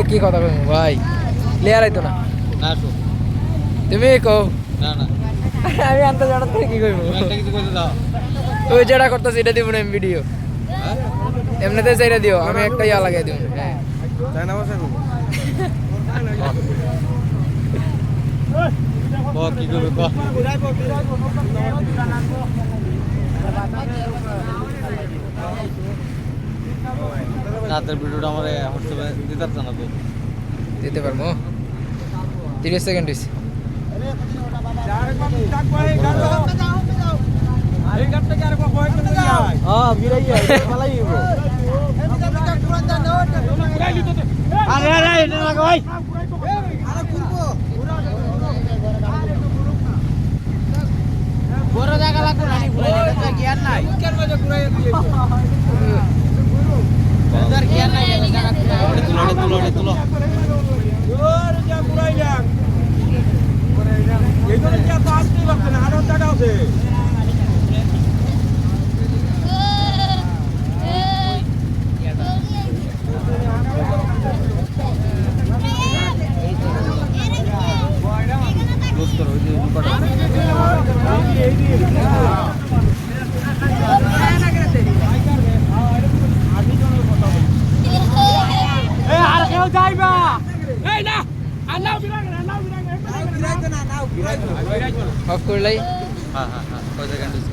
কি কথা কইমু ভাই প্লেয়ার আইতো না না শো তুমি কও না না আমি আনতে জানা তো কি কইমু একটা কিছু কইতে দাও ওই যেটা করতেছি এটা দিব না ভিডিও হ্যাঁ এমনিতে সেইটা দিও আমি একটা ইয়া লাগাই দিব হ্যাঁ তাই না বসে কি করবে ক রাতের ভিডিওটা আমার হোয়াটসঅ্যাপে দিতে পারছ না তো দিতে পারবো 30 সেকেন্ড হইছে বড় জায়গা লাগবে না জ্ঞান নাই জ্ঞান নাই তুলো অফ করলাই হ্যাঁ হ্যাঁ হ্যাঁ কয় সেকেন্ড